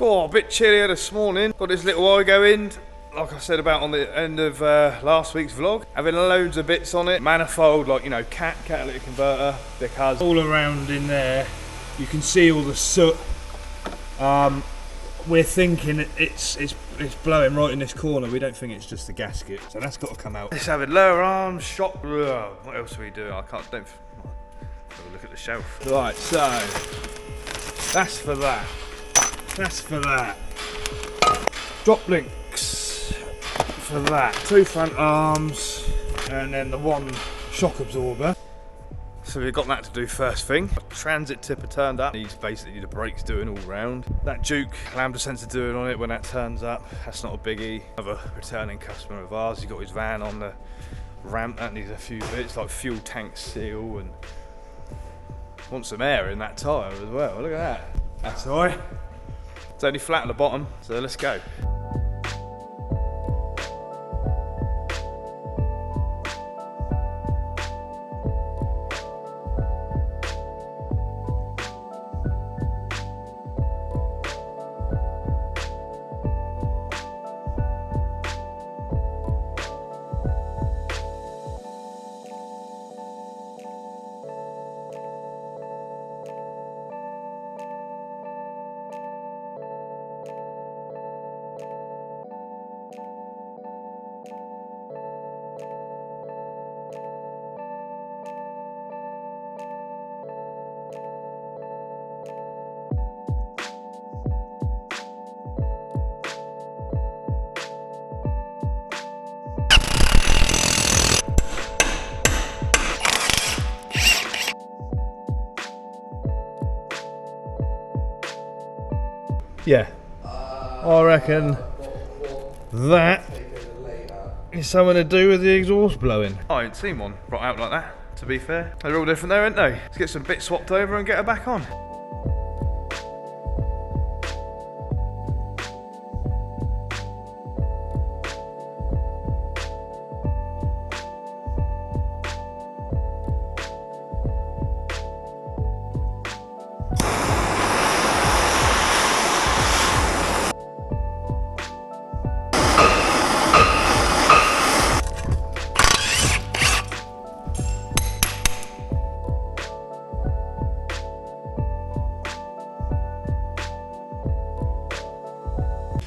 Oh, a bit chillier this morning. Got this little eye going, like I said about on the end of last week's vlog. Having loads of bits on it. Manifold, like, you know, catalytic converter, because all around in there, you can see all the soot. We're thinking it's blowing right in this corner. We don't think it's just the gasket, so that's got to come out. It's having lower arms, shock. What else are we doing? Have a look at the shelf. Right, so that's for that. That's for that. Drop links for that. 2 front arms, and then the 1 shock absorber. So we've got that to do first thing. Transit tipper turned up. Needs basically the brakes doing all round. That Duke lambda sensor doing on it when that turns up. That's not a biggie. Another returning customer of ours. He's got his van on the ramp. That needs a few bits like fuel tank seal and want some air in that tyre as well. Look at that. That's all right. It's only flat at the bottom, so let's go. Yeah, I reckon that is something to do with the exhaust blowing. I ain't seen one brought out like that, to be fair. They're all different there, aren't they? Let's get some bits swapped over and get her back on.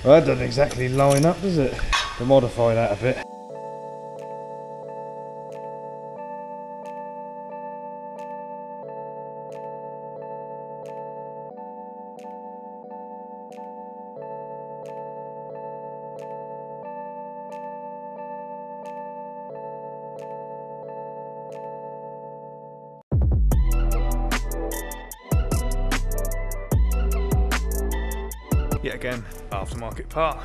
Well, that doesn't exactly line up, does it? To modify that a bit. Yet again, aftermarket part.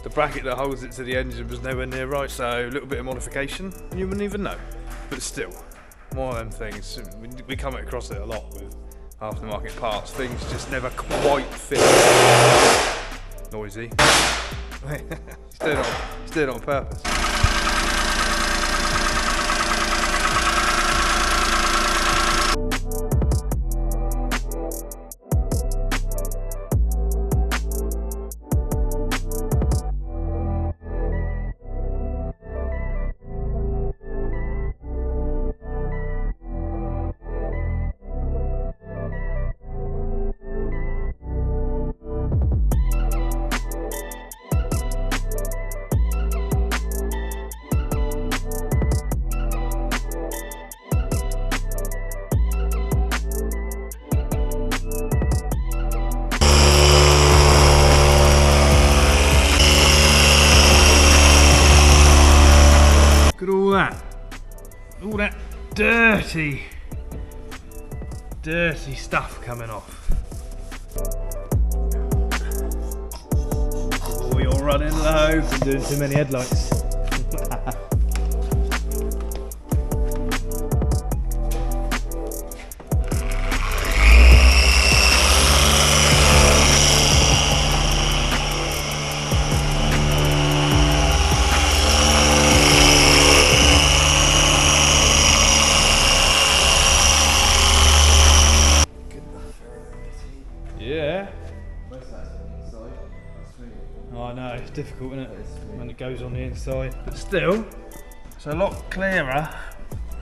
the bracket that holds it to the engine was nowhere near right, so a little bit of modification, and you wouldn't even know. But still, one of them things, we come across it a lot with aftermarket parts, things just never quite fit. Noisy. He's doing it on purpose. Look at all that dirty stuff coming off. Oh, you're running low. Been doing too many headlights. it's difficult, isn't it, when it goes on the inside. But still, it's a lot clearer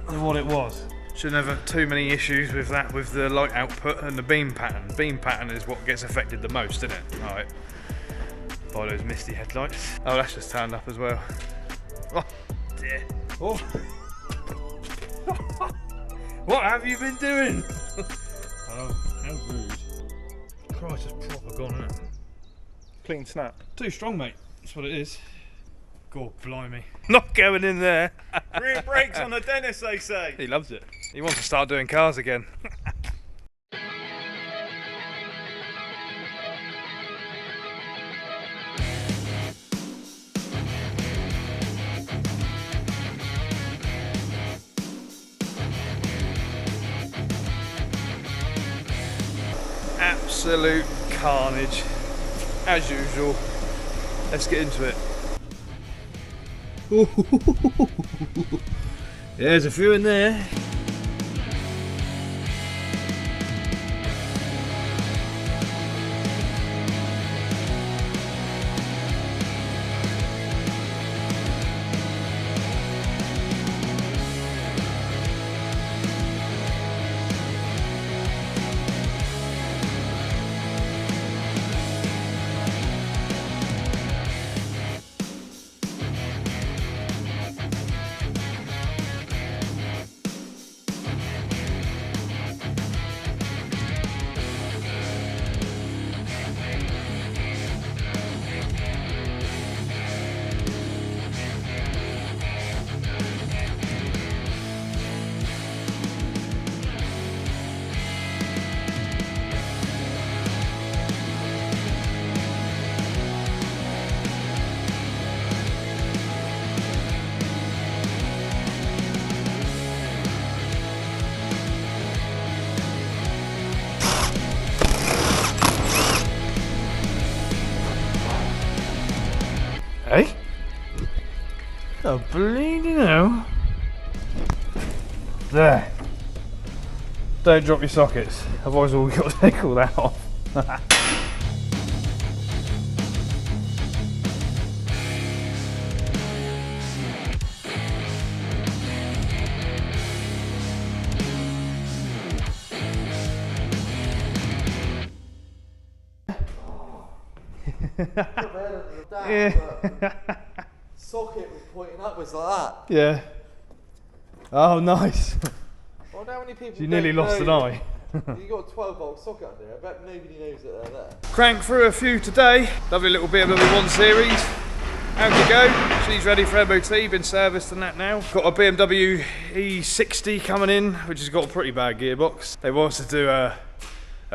than what it was. Shouldn't have too many issues with that, with the light output and the beam pattern. Beam pattern is what gets affected the most, isn't it? Right. By those misty headlights. Oh, that's just turned up as well. Oh, dear. Oh. What have you been doing? Oh, how rude. Christ, it's proper gone, isn't it? Clean snap. Too strong, mate. That's what it is. God blimey. Not going in there. Rear brakes on the Dennis, they say. He loves it. He wants to start doing cars again. Absolute carnage, as usual. Let's get into it. There's a few in there. Hey? Oh, bleeding hell. There. Don't drop your sockets, otherwise we've got to take all that off. Yeah. Socket was pointing upwards like that. Yeah. Oh, nice. Well, how many people? You nearly lost an eye. You got a 12-volt socket under there. I bet nobody knows that they're there. Crank through a few today. Lovely little BMW 1 Series. How'd you go? She's ready for MOT, been serviced and that now. Got a BMW E60 coming in, which has got a pretty bad gearbox. They want us to do a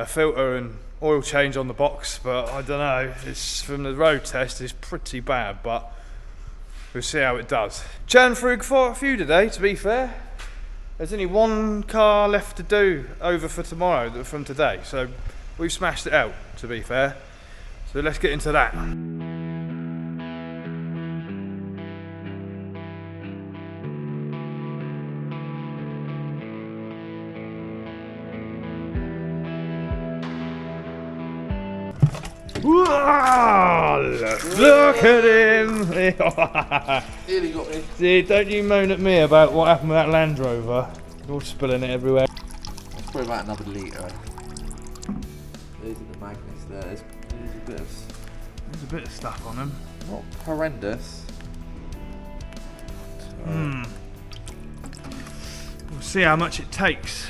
filter and oil change on the box, but I don't know, it's from the road test, it's pretty bad, but we'll see how it does. Churn through quite a few today, to be fair. There's only one car left to do over for tomorrow from today, so we've smashed it out, to be fair. So let's get into that. Look at him! Nearly got me. See, don't you moan at me about what happened with that Land Rover. You're spilling it everywhere. It's probably about another litre. Those are the magnets there. There's There's a bit of stuff on them. not horrendous. We'll see how much it takes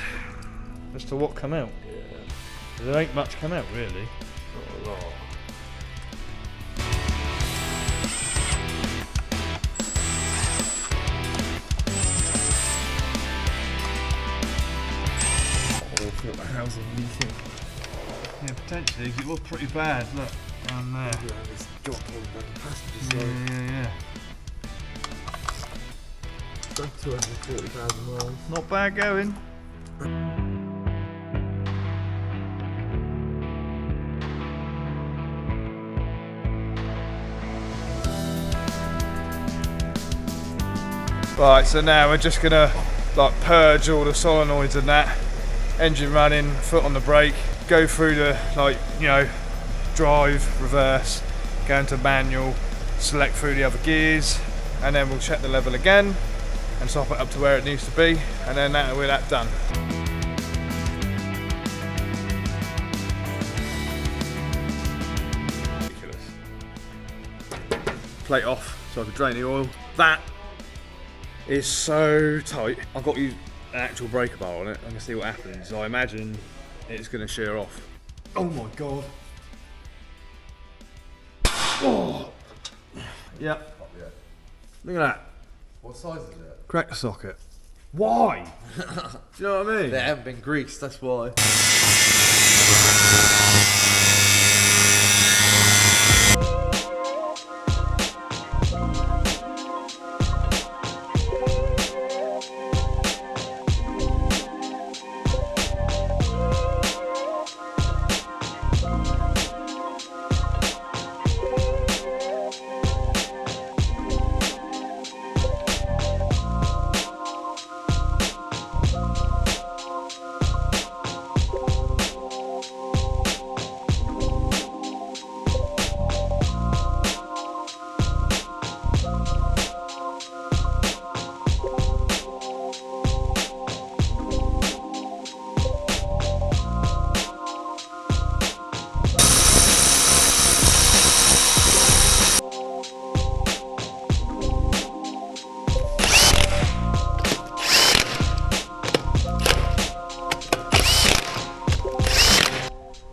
as to what come out. Yeah. There ain't much come out, really. Not a lot. What the hell's in leaking? Yeah, potentially, 'cause it was pretty bad. Look, down there. It's dropping on the passenger side. Yeah. Done 240,000 miles. Not bad going. Right, so now we're just gonna like purge all the solenoids and that. Engine running, foot on the brake, go through the, like, you know, drive, reverse, go into manual, select through the other gears, and then we'll check the level again and top it up to where it needs to be, and then we're that done. Ridiculous. Plate off so I can drain the oil. That is so tight. I've got to use an actual breaker bar on it. I can see what happens. So I imagine it's going to shear off. Oh my god. Oh. Yep. Look at that. What size is it? Crack the socket. Why? Do you know what I mean? They haven't been greased, that's why.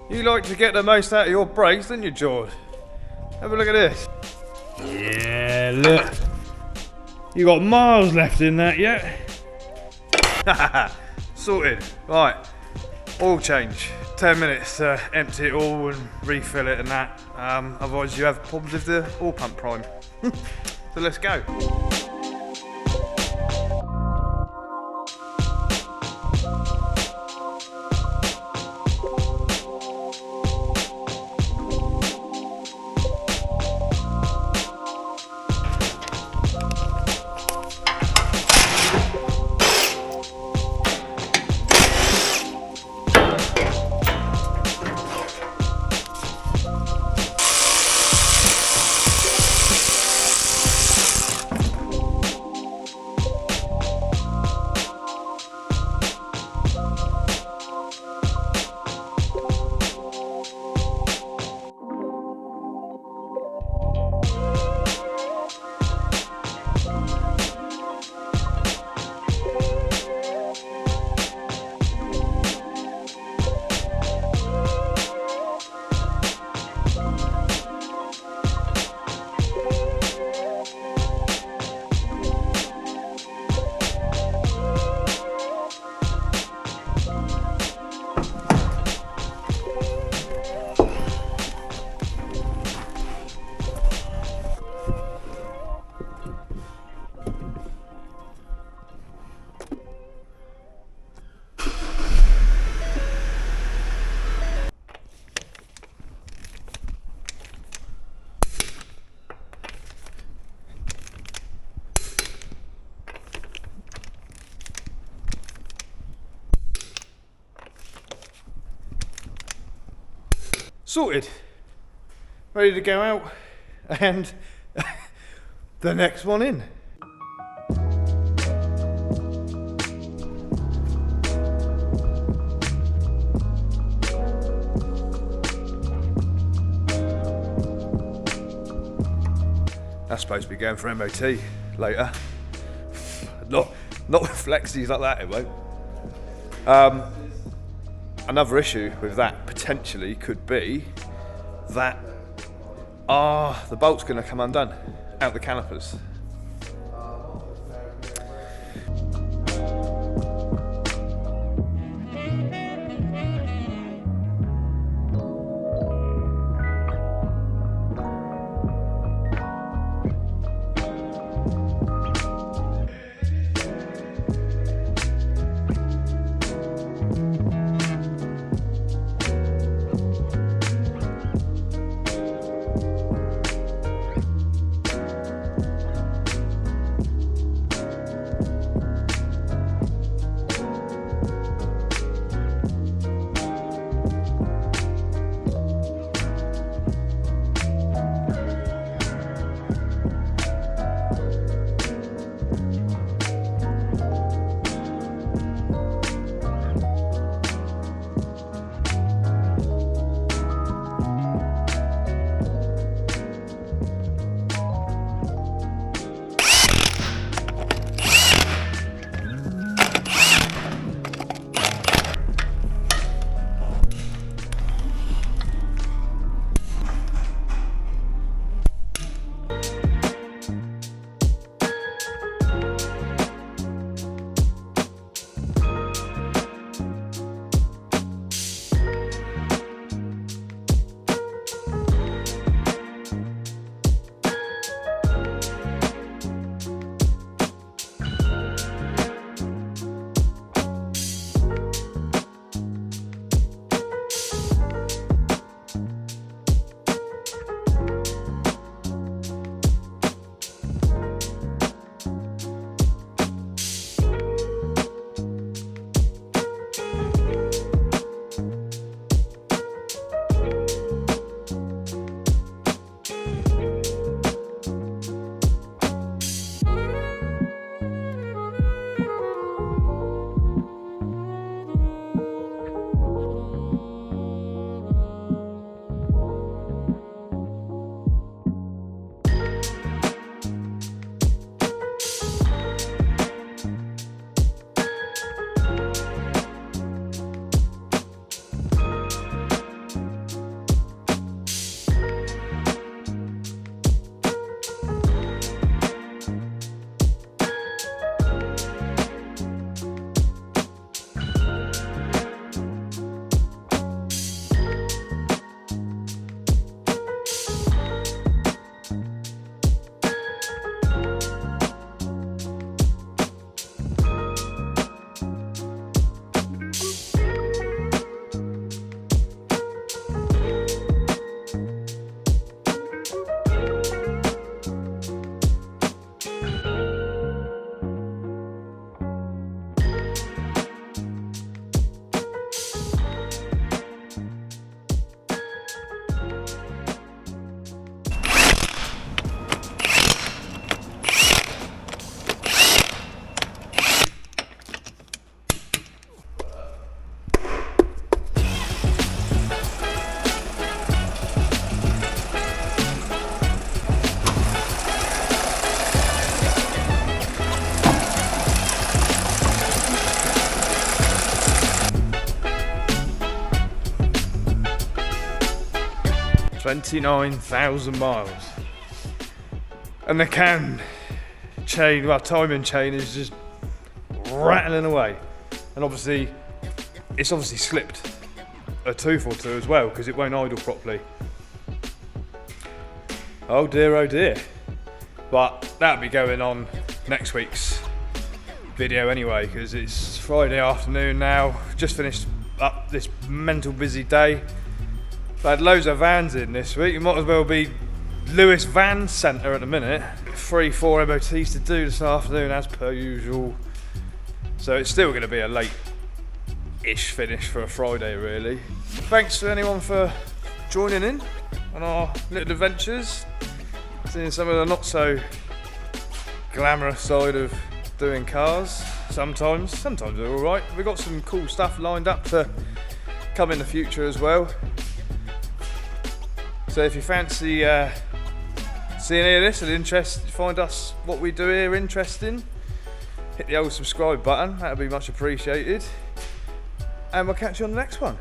You like to get the most out of your brakes, don't you, George? Have a look at this. Yeah, look. You got miles left in that yet? Sorted. Right. Oil change. 10 minutes to empty it all and refill it and that. Otherwise you have problems with the oil pump prime. So let's go. Sorted. Ready to go out and the next one in. That's supposed to be going for MOT later. Not with flexies like that, it won't. Another issue with that potentially could be that the bolt's going to come undone out the calipers. 29,000 miles. And the timing chain is just rattling away. And obviously, it's obviously slipped a tooth or two as well because it won't idle properly. Oh dear. But that'll be going on next week's video anyway, because it's Friday afternoon now. Just finished up this mental busy day. I had loads of vans in this week. It might as well be Lewis VANS Centre at the minute. 3-4 MOTs to do this afternoon as per usual. So it's still going to be a late-ish finish for a Friday really. Thanks to anyone for joining in on our little adventures. Seeing some of the not so glamorous side of doing cars. Sometimes they're alright. We've got some cool stuff lined up to come in the future as well. So if you fancy seeing any of this and find us what we do here interesting, hit the old subscribe button, that would be much appreciated. And we'll catch you on the next one.